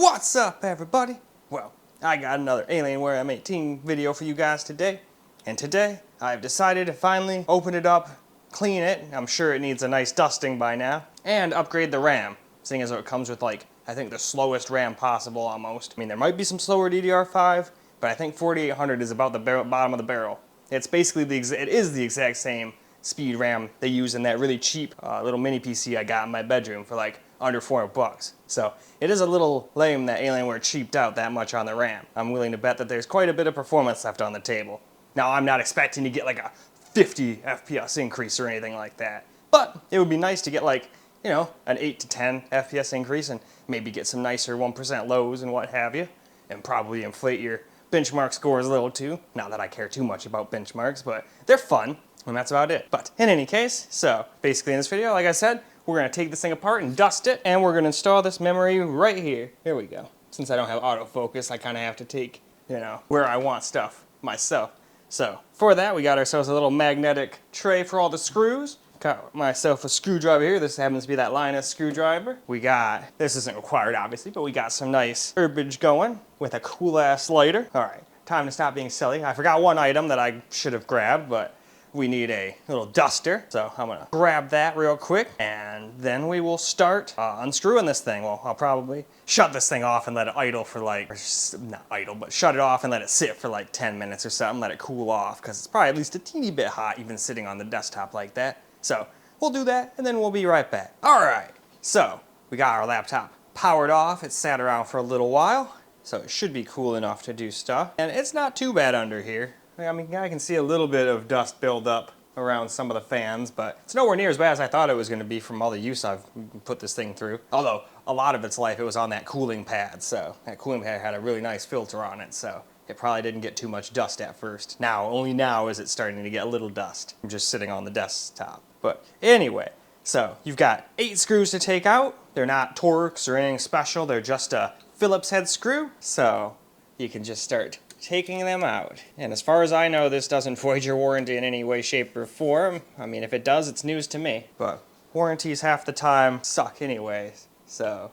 What's up, everybody? Well, I got another Alienware m18 video for you guys today. And today, I've decided to finally open it up, clean it, I'm sure it needs a nice dusting by now, and upgrade the RAM, seeing as though it comes with, like, I think the slowest RAM possible almost. I mean, there might be some slower DDR5, but I think 4800 is about the bottom of the barrel. It's basically it is the exact same speed RAM they use in that really cheap little mini PC I got in my bedroom for like under $400. So it is a little lame that Alienware cheaped out that much on the RAM. I'm willing to bet that there's quite a bit of performance left on the table. Now, I'm not expecting to get like a 50 FPS increase or anything like that, but it would be nice to get like, you know, an 8 to 10 FPS increase and maybe get some nicer 1% lows and what have you, and probably inflate your benchmark scores a little too. Not that I care too much about benchmarks, but they're fun, and that's about it. But in any case, so basically in this video, like I said, we're gonna take this thing apart and dust it, and we're gonna install this memory right here. Here we go. Since I don't have autofocus, I kind of have to take, you know, where I want stuff myself. So for that, we got ourselves a little magnetic tray for all the screws. Got myself a screwdriver here. This happens to be that Linus screwdriver. We got, this isn't required obviously, but we got some nice herbage going with a cool ass lighter. All right, time to stop being silly. I forgot one item that I should have grabbed, but we need a little duster. So I'm gonna grab that real quick, and then we will start unscrewing this thing. Well, I'll probably shut this thing off and let it idle for like, or not idle, but shut it off and let it sit for like 10 minutes or something, let it cool off, because it's probably at least a teeny bit hot even sitting on the desktop like that. So we'll do that, and then we'll be right back. All right, so we got our laptop powered off. It sat around for a little while, so it should be cool enough to do stuff. And it's not too bad under here. I mean, I can see a little bit of dust build up around some of the fans, but it's nowhere near as bad as I thought it was going to be from all the use I've put this thing through. Although, a lot of its life it was on that cooling pad, so that cooling pad had a really nice filter on it, so it probably didn't get too much dust at first. Now, only now is it starting to get a little dust from just sitting on the desktop. But anyway, so you've got 8 screws to take out. They're not Torx or anything special, they're just a Phillips head screw, so you can just start taking them out. And as far as I know, this doesn't void your warranty in any way, shape, or form. I mean, if it does, it's news to me. But warranties half the time suck anyways, so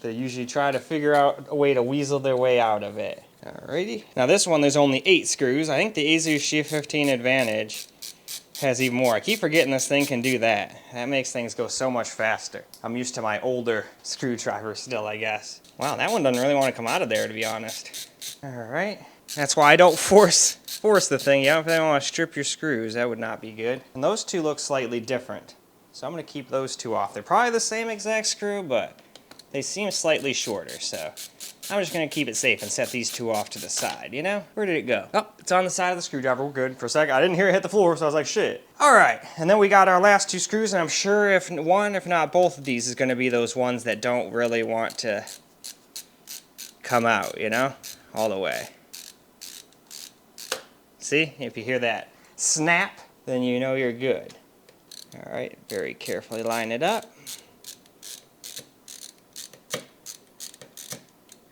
they usually try to figure out a way to weasel their way out of it. Alrighty. Now this one, there's only 8 screws. I think the Asus G15 Advantage has even more. I keep forgetting this thing can do that. That makes things go so much faster. I'm used to my older screwdriver still, I guess. Wow, that one doesn't really want to come out of there, to be honest. Alright. That's why I don't force the thing. You don't want to strip your screws. That would not be good. And those two look slightly different, so I'm going to keep those two off. They're probably the same exact screw, but they seem slightly shorter, so I'm just going to keep it safe and set these two off to the side, you know? Where did it go? Oh, it's on the side of the screwdriver. We're good. For a second, I didn't hear it hit the floor, so I was like, shit. All right, and then we got our last 2 screws, and I'm sure if not both of these is going to be those ones that don't really want to come out, you know? All the way. See, if you hear that snap, then you know you're good. All right, very carefully line it up.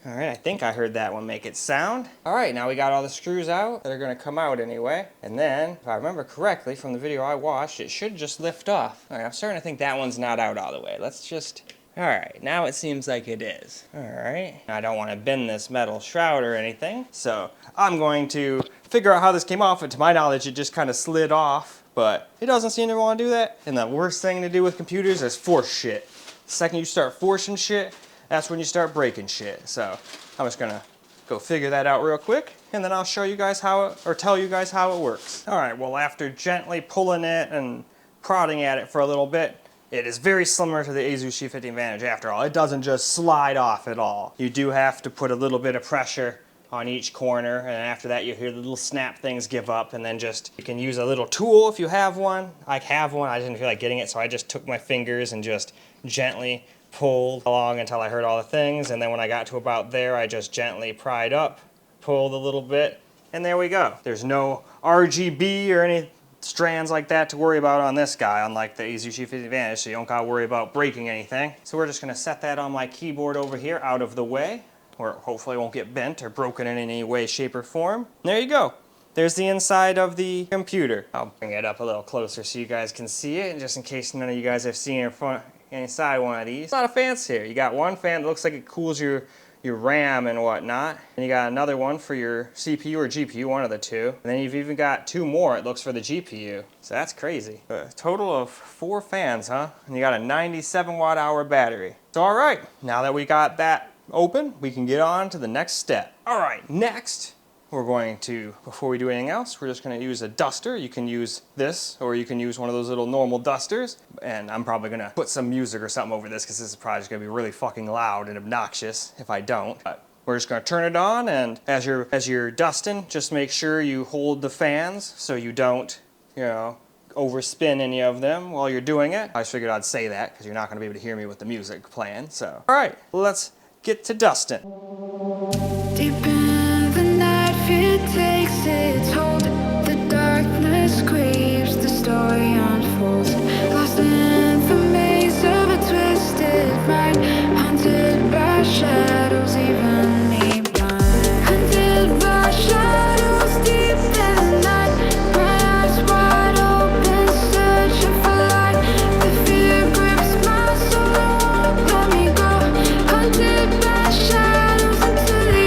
All right, I think I heard that one make it sound. All right, now we got all the screws out that are gonna come out anyway. And then, if I remember correctly from the video I watched, it should just lift off. All right, I'm starting to think that one's not out all the way. Let's just, all right, now it seems like it is. All right, I don't wanna bend this metal shroud or anything, so I'm going to figure out how this came off, and to my knowledge, it just kind of slid off, but it doesn't seem to want to do that. And the worst thing to do with computers is force shit. The second you start forcing shit, that's when you start breaking shit. So I'm just gonna go figure that out real quick, and then I'll show you guys how it, or tell you guys how it works. All right, well, after gently pulling it and prodding at it for a little bit, it is very similar to the Asus G15 Advantage after all. It doesn't just slide off at all. You do have to put a little bit of pressure on each corner, and after that you hear the little snap things give up, and then just, you can use a little tool if you have one. I have one, I didn't feel like getting it, so I just took my fingers and just gently pulled along until I heard all the things, and then when I got to about there, I just gently pried up, pulled a little bit, and there we go. There's no RGB or any strands like that to worry about on this guy, unlike the Asus G15 Advantage, so you don't gotta worry about breaking anything. So we're just gonna set that on my keyboard over here out of the way, where hopefully it won't get bent or broken in any way, shape, or form. There you go. There's the inside of the computer. I'll bring it up a little closer so you guys can see it, just in case none of you guys have seen it inside one of these. A lot of fans here. You got one fan that looks like it cools your your RAM and whatnot. And you got another one for your CPU or GPU, one of the two. And then you've even got 2 more, it looks, for the GPU. So that's crazy. A total of 4 fans, huh? And you got a 97 watt-hour battery. So all right, now that we got that open, we can get on to the next step. All right, next, we're going to, before we do anything else, we're just going to use a duster. You can use this, or you can use one of those little normal dusters. And I'm probably going to put some music or something over this because this is probably just going to be really fucking loud and obnoxious if I don't. But we're just going to turn it on, and as you're dusting, just make sure you hold the fans so you don't, you know, overspin any of them while you're doing it. I just figured I'd say that because you're not going to be able to hear me with the music playing. So, all right, let's get to dusting. Deep in the night, fear takes its hold. The darkness creeps, the story unfolds. Lost in the maze of a twisted mind, haunted by shadows, even me blind. Haunted by shadows deep in the night, my eyes wide open, searching for light. The fear grips my soul, won't let me go. Haunted by shadows into the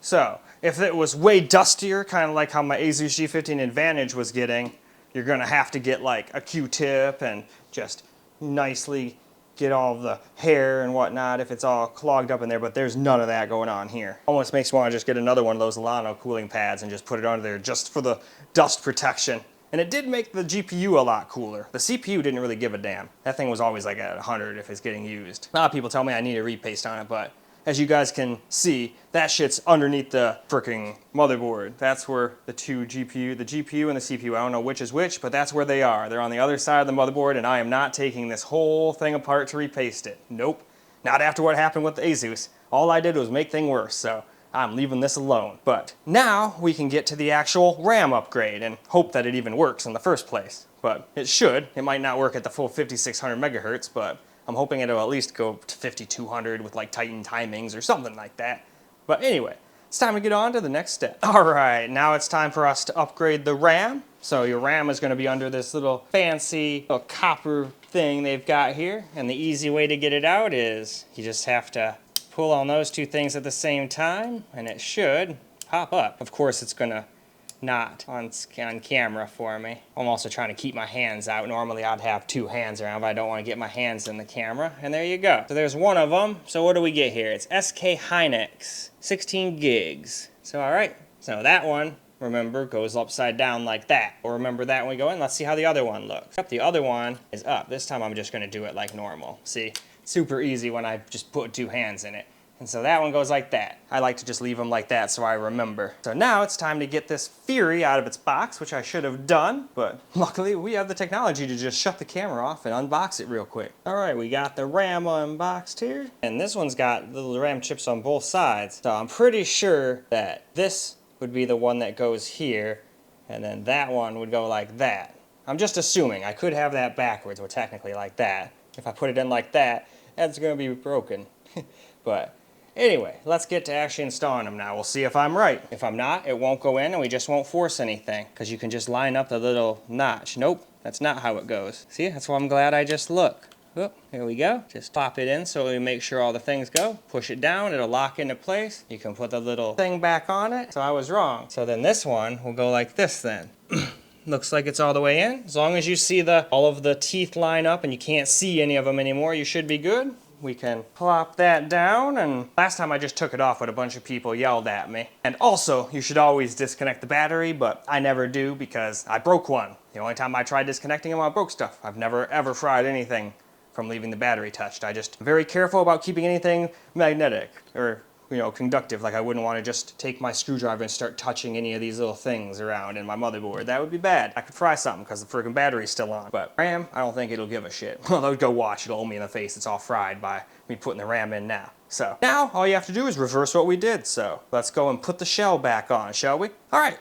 So, if it was way dustier, kind of like how my Asus G15 Advantage was getting, you're gonna have to get like a Q-tip and just nicely get all the hair and whatnot if it's all clogged up in there, but there's none of that going on here. Almost makes me want to just get another one of those Lano cooling pads and just put it under there just for the dust protection. And it did make the GPU a lot cooler. The CPU didn't really give a damn. That thing was always like at 100 if it's getting used. A lot of people tell me I need a repaste on it, but as you guys can see, that shit's underneath the fricking motherboard. That's where the two GPU, the GPU and the CPU, I don't know which is which, but that's where they are. They're on the other side of the motherboard, and I am not taking this whole thing apart to repaste it. Nope, not after what happened with the Asus. All I did was make things worse, so I'm leaving this alone. But now we can get to the actual RAM upgrade and hope that it even works in the first place. But it should. It might not work at the full 5600 megahertz, but I'm hoping it'll at least go to 5200 with like Titan timings or something like that. But anyway, it's time to get on to the next step. All right, now it's time for us to upgrade the RAM. So your RAM is going to be under this little fancy little copper thing they've got here. And the easy way to get it out is you just have to pull on those two things at the same time and it should pop up. Of course, it's going to not on camera for me. I'm also trying to keep my hands out. Normally I'd have 2 hands around, but I don't want to get my hands in the camera. And there you go. So there's one of them. So what do we get here? It's SK Hynix, 16 gigs. So all right, so that one, remember, goes upside down like that. Or remember that when we go in. Let's see how the other one looks. The other one is up. This time I'm just going to do it like normal. See, super easy when I just put 2 hands in it. And so that one goes like that. I like to just leave them like that so I remember. So now it's time to get this Fury out of its box, which I should have done, but luckily we have the technology to just shut the camera off and unbox it real quick. All right, we got the RAM unboxed here, and this one's got little RAM chips on both sides. So I'm pretty sure that this would be the one that goes here, and then that one would go like that. I'm just assuming. I could have that backwards, or technically like that. If I put it in like that, that's gonna be broken. But anyway, let's get to actually installing them now. We'll see if I'm right. If I'm not, it won't go in and we just won't force anything because you can just line up the little notch. Nope, that's not how it goes. See, that's why I'm glad I just look. Oh, here we go. Just pop it in so we make sure all the things go. Push it down, it'll lock into place. You can put the little thing back on it. So I was wrong. So then this one will go like this then. Looks like it's all the way in. As long as you see all of the teeth line up and you can't see any of them anymore, you should be good. We can plop that down, and last time I just took it off but a bunch of people yelled at me. And also, you should always disconnect the battery, but I never do because I broke one. The only time I tried disconnecting them, I broke stuff. I've never ever fried anything from leaving the battery touched. I just am very careful about keeping anything magnetic or, you know, conductive. Like I wouldn't want to just take my screwdriver and start touching any of these little things around in my motherboard. That would be bad. I could fry something because the freaking battery's still on. But RAM, I don't think it'll give a shit. Well, go watch, it'll owe me in the face. It's all fried by me putting the RAM in now. So now all you have to do is reverse what we did. So let's go and put the shell back on, shall we? All right.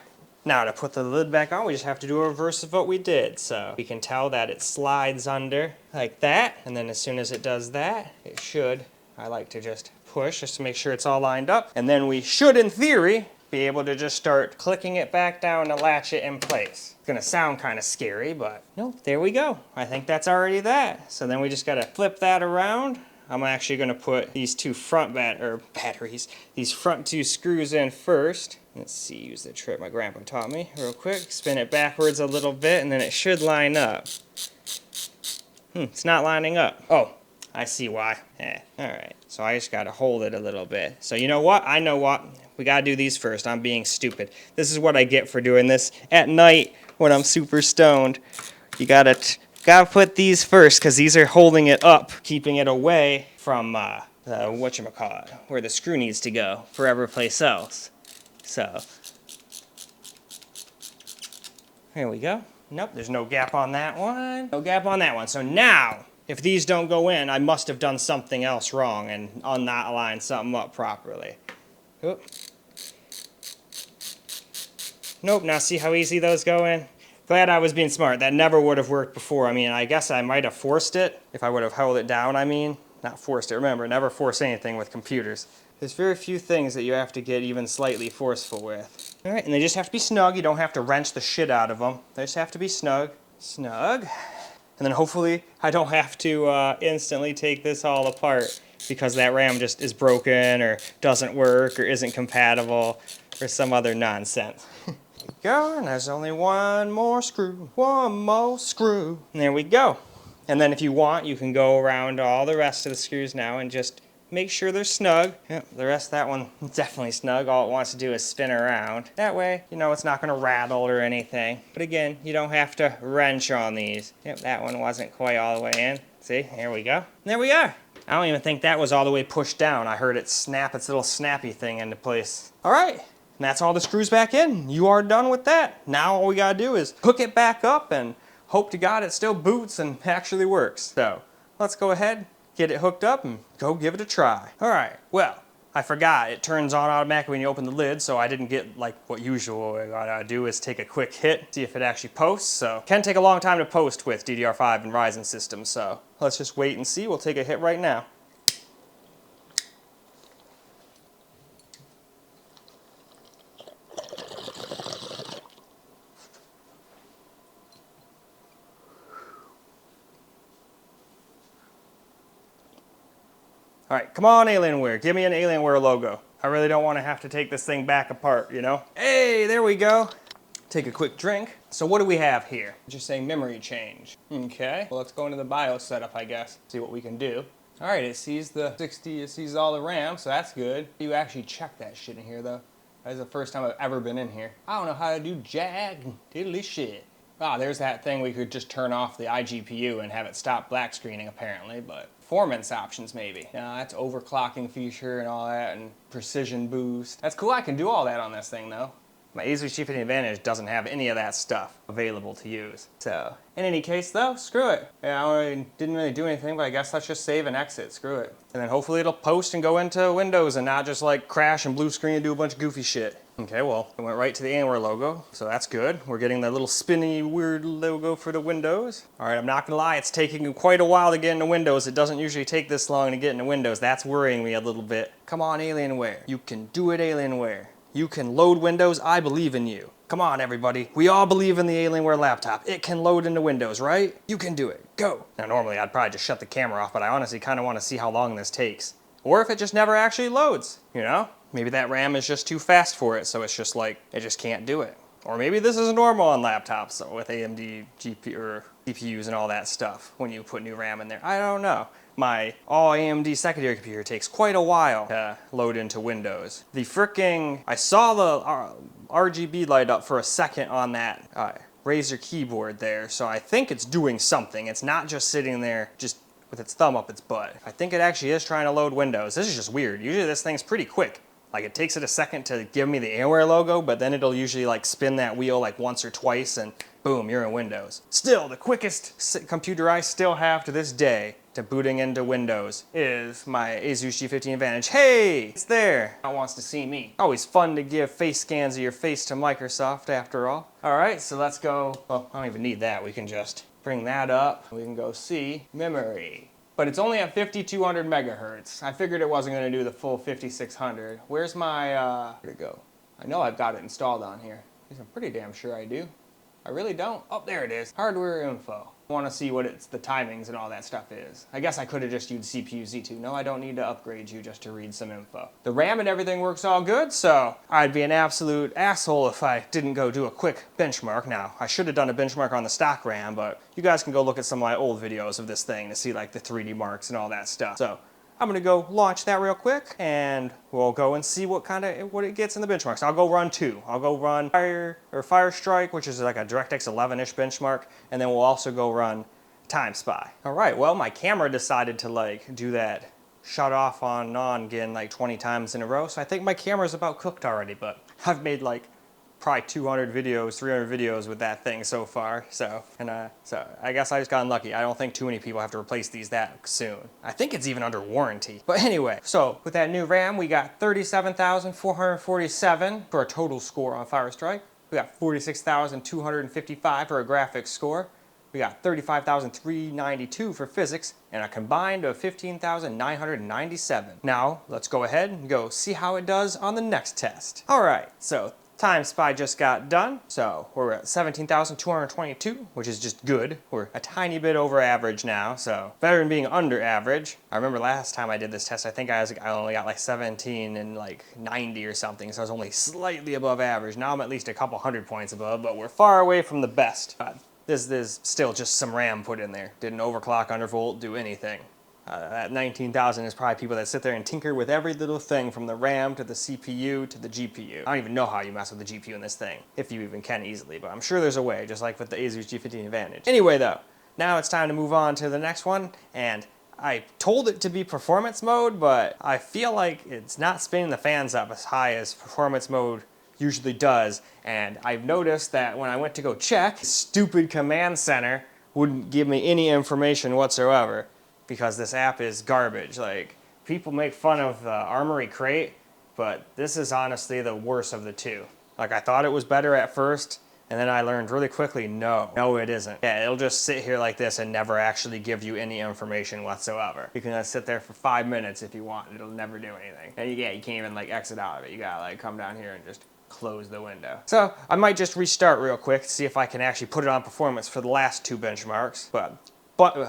Now to put the lid back on, we just have to do a reverse of what we did. So we can tell that it slides under like that. And then as soon as it does that, it should, I like to just push just to make sure it's all lined up. And then we should, in theory, be able to just start clicking it back down to latch it in place. It's gonna sound kind of scary, but nope, there we go. I think that's already that. So then we just gotta flip that around. I'm actually gonna put these two front batteries, these front two screws in first. Let's see, use the trick my grandpa taught me real quick. Spin it backwards a little bit and then it should line up. It's not lining up. Oh, I see why. All right, so I just gotta hold it a little bit. So you know what? I know what. We gotta do these first. I'm being stupid. This is what I get for doing this at night when I'm super stoned. You gotta put these first because these are holding it up, keeping it away from the whatchamacallit, where the screw needs to go for every place else. So here we go. Nope, there's no gap on that one. No gap on that one. So now, if these don't go in, I must have done something else wrong and not aligned something up properly. Oop. Nope, now see how easy those go in? Glad I was being smart. That never would have worked before. I mean, I guess I might have forced it if I would have held it down, I mean. Not forced it. Remember, never force anything with computers. There's very few things that you have to get even slightly forceful with. All right, and they just have to be snug. You don't have to wrench the shit out of them. They just have to be snug. Snug. And then hopefully I don't have to instantly take this all apart because that RAM just is broken or doesn't work or isn't compatible or some other nonsense. There we go, and there's only one more screw. One more screw. And there we go. And then if you want, you can go around all the rest of the screws now and just make sure they're snug. Yep, the rest of that one is definitely snug. All it wants to do is spin around. That way, you know, it's not going to rattle or anything. But again, you don't have to wrench on these. Yep, that one wasn't quite all the way in. See, here we go. And there we are. I don't even think that was all the way pushed down. I heard it snap its little snappy thing into place. All right, and that's all the screws back in. You are done with that. Now all we gotta do is hook it back up and hope to God it still boots and actually works. So let's go ahead, get it hooked up and go give it a try. All right, well, I forgot it turns on automatically when you open the lid, so I didn't get like what usual. What I gotta do is take a quick hit, see if it actually posts. So can take a long time to post with DDR5 and Ryzen systems, so let's just wait and see. We'll take a hit right now. All right, come on, Alienware. Give me an Alienware logo. I really don't want to have to take this thing back apart, you know? Hey, there we go. Take a quick drink. So what do we have here? Just saying memory change. Okay, well, let's go into the BIOS setup, I guess. See what we can do. All right, it sees the 60, it sees all the RAM, so that's good. You actually check that shit in here, though. That's the first time I've ever been in here. I don't know how to do jack diddly shit. Ah, there's that thing we could just turn off the iGPU and have it stop black screening, apparently, but performance options, maybe. Yeah, that's overclocking feature and all that, and precision boost. That's cool, I can do all that on this thing, though. My ASUS G15 Advantage doesn't have any of that stuff available to use. So, in any case, though, screw it. Yeah, I didn't really do anything, but I guess let's just save and exit. Screw it. And then hopefully it'll post and go into Windows and not just like crash and blue screen and do a bunch of goofy shit. Okay, well, it went right to the Alienware logo, so that's good. We're getting the little spinny, weird logo for the Windows. All right, I'm not gonna lie, it's taking quite a while to get into Windows. It doesn't usually take this long to get into Windows. That's worrying me a little bit. Come on, Alienware. You can do it, Alienware. You can load Windows. I believe in you. Come on, everybody. We all believe in the Alienware laptop. It can load into Windows, right? You can do it. Go. Now, normally I'd probably just shut the camera off, but I honestly kind of want to see how long this takes. Or if it just never actually loads, you know? Maybe that RAM is just too fast for it, so it's just like, it just can't do it. Or maybe this is normal on laptops with AMD GPUs and all that stuff when you put new RAM in there. I don't know. My all AMD secondary computer takes quite a while to load into Windows. The fricking, I saw the RGB light up for a second on that Razer keyboard there, so I think it's doing something. It's not just sitting there just with its thumb up its butt. I think it actually is trying to load Windows. This is just weird. Usually this thing's pretty quick. Like it takes it a second to give me the Alienware logo, but then it'll usually like spin that wheel like once or twice and boom, you're in Windows. Still, the quickest computer I still have to this day to booting into Windows is my ASUS G15 Advantage. Hey, it's there. It wants to see me. Always fun to give face scans of your face to Microsoft after all. All right, so let's go. Well, I don't even need that. We can just bring that up. We can go see memory. but it's only at 5200 megahertz. I figured it wasn't going to do the full 5600. Where's my, where'd it go? I know I've got it installed on here. I'm pretty damn sure I do. I really don't. Oh, there it is. Hardware info. I want to see what the timings and all that stuff is. I guess I could have just used CPU Z2. No, I don't need to upgrade you just to read some info. The RAM and everything works all good, so I'd be an absolute asshole if I didn't go do a quick benchmark. Now, I should have done a benchmark on the stock RAM, but you guys can go look at some of my old videos of this thing to see like the 3D marks and all that stuff. So I'm gonna go launch that real quick, and we'll go and see what it gets in the benchmarks. I'll go run two. I'll go run Firestike, which is like a DirectX 11-ish benchmark, and then we'll also go run Time Spy. All right, well, my camera decided to like do that shut off on again like 20 times in a row, so I think my camera's about cooked already, but I've made like probably 200 videos, 300 videos with that thing so far. So I guess I just got unlucky. I don't think too many people have to replace these that soon. I think it's even under warranty. But anyway, so with that new RAM, we got 37,447 for a total score on Firestike. We got 46,255 for a graphics score. We got 35,392 for physics, and a combined of 15,997. Now, let's go ahead and go see how it does on the next test. All right, so Time Spy just got done, so we're at 17,222, which is just good. We're a tiny bit over average now, so better than being under average. I remember last time I did this test, I think I only got like 17 and like 90 or something, so I was only slightly above average. Now I'm at least a couple hundred points above, but we're far away from the best. There's still just some RAM put in there. Didn't overclock, undervolt, do anything. That 19,000 is probably people that sit there and tinker with every little thing from the RAM to the CPU to the GPU. I don't even know how you mess with the GPU in this thing, if you even can easily, but I'm sure there's a way, just like with the Asus G15 Advantage. Anyway though, now it's time to move on to the next one, and I told it to be performance mode, but I feel like it's not spinning the fans up as high as performance mode usually does, and I've noticed that when I went to go check, the stupid command center wouldn't give me any information whatsoever, because this app is garbage. Like, people make fun of the Armory Crate, but this is honestly the worst of the two. Like, I thought it was better at first, and then I learned really quickly, no it isn't. Yeah, it'll just sit here like this and never actually give you any information whatsoever. You can just sit there for 5 minutes if you want, it'll never do anything. And you can't even like exit out of it. You gotta like come down here and just close the window. So I might just restart real quick to see if I can actually put it on performance for the last two benchmarks, but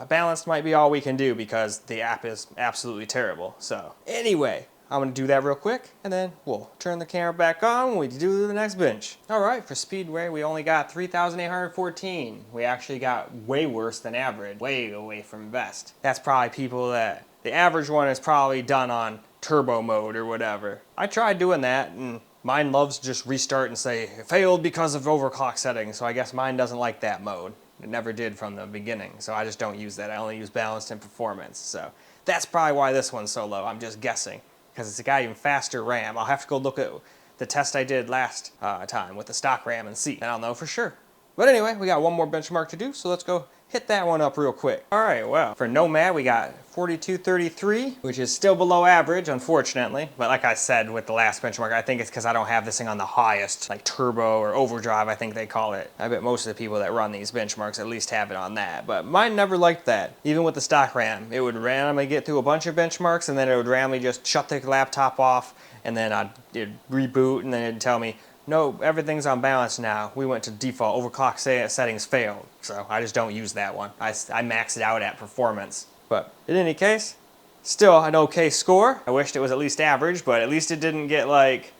balanced might be all we can do because the app is absolutely terrible. So anyway, I'm gonna do that real quick, and then we'll turn the camera back on when we do the next bench. All right, for Speedway, we only got 3,814. We actually got way worse than average, way away from best. That's probably people that, the average one is probably done on turbo mode or whatever. I tried doing that, and mine loves to just restart and say, it failed because of overclock settings, so I guess mine doesn't like that mode. It never did from the beginning, so I just don't use that. I only use balanced and performance, so that's probably why this one's so low. I'm just guessing, because it's got even faster RAM. I'll have to go look at the test I did last time with the stock RAM and see, and I'll know for sure. But anyway, we got one more benchmark to do, so let's go hit that one up real quick. All right, well, for Nomad, we got 4233, which is still below average, unfortunately. But like I said with the last benchmark, I think it's because I don't have this thing on the highest, like turbo or overdrive, I think they call it. I bet most of the people that run these benchmarks at least have it on that. But mine never liked that. Even with the stock RAM, it would randomly get through a bunch of benchmarks, and then it would randomly just shut the laptop off, and then it'd reboot, and then it'd tell me, no, everything's on balance now. We went to default. Overclock settings failed. So I just don't use that one. I max it out at performance. But in any case, still an okay score. I wished it was at least average, but at least it didn't get like,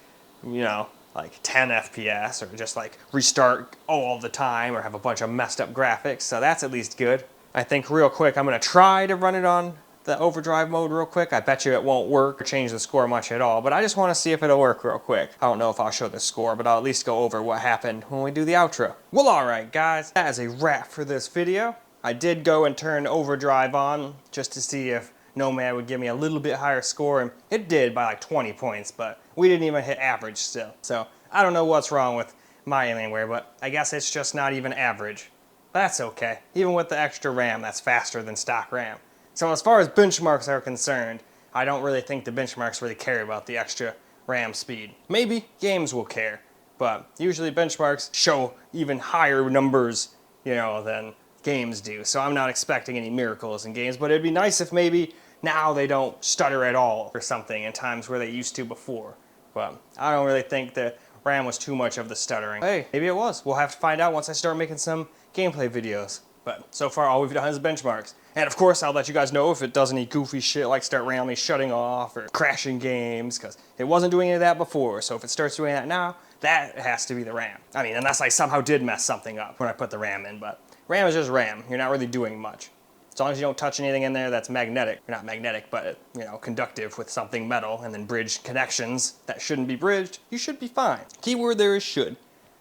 you know, like 10 FPS or just like restart all the time or have a bunch of messed up graphics. So that's at least good. I think real quick, I'm gonna try to run it on the overdrive mode real quick. I bet you it won't work or change the score much at all, but I just want to see if it'll work real quick. I don't know if I'll show the score, but I'll at least go over what happened when we do the outro. Well, alright guys, that is a wrap for this video. I did go and turn overdrive on just to see if Nomad would give me a little bit higher score, and it did by like 20 points, but we didn't even hit average still. So I don't know what's wrong with my Alienware, but I guess it's just not even average. That's okay. Even with the extra RAM, that's faster than stock RAM. So as far as benchmarks are concerned, I don't really think the benchmarks really care about the extra RAM speed. Maybe games will care, but usually benchmarks show even higher numbers, you know, than games do. So I'm not expecting any miracles in games, but it'd be nice if maybe now they don't stutter at all or something in times where they used to before. But I don't really think the RAM was too much of the stuttering. Hey, maybe it was. We'll have to find out once I start making some gameplay videos. But so far, all we've done is benchmarks. And of course, I'll let you guys know if it does any goofy shit like start randomly shutting off or crashing games, because it wasn't doing any of that before. So if it starts doing that now, that has to be the RAM. I mean, unless I somehow did mess something up when I put the RAM in, but RAM is just RAM. You're not really doing much. As long as you don't touch anything in there that's magnetic, or not magnetic, but conductive with something metal, and then bridge connections that shouldn't be bridged, you should be fine. Keyword there is should.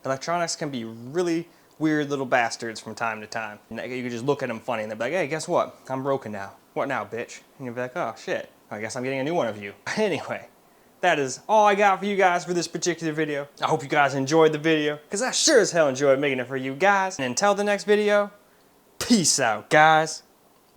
Electronics can be really weird little bastards from time to time. You can just look at them funny and they'll be like, hey, guess what? I'm broken now. What now, bitch? And you'll be like, oh, shit. I guess I'm getting a new one of you. Anyway, that is all I got for you guys for this particular video. I hope you guys enjoyed the video, because I sure as hell enjoyed making it for you guys. And until the next video, peace out, guys.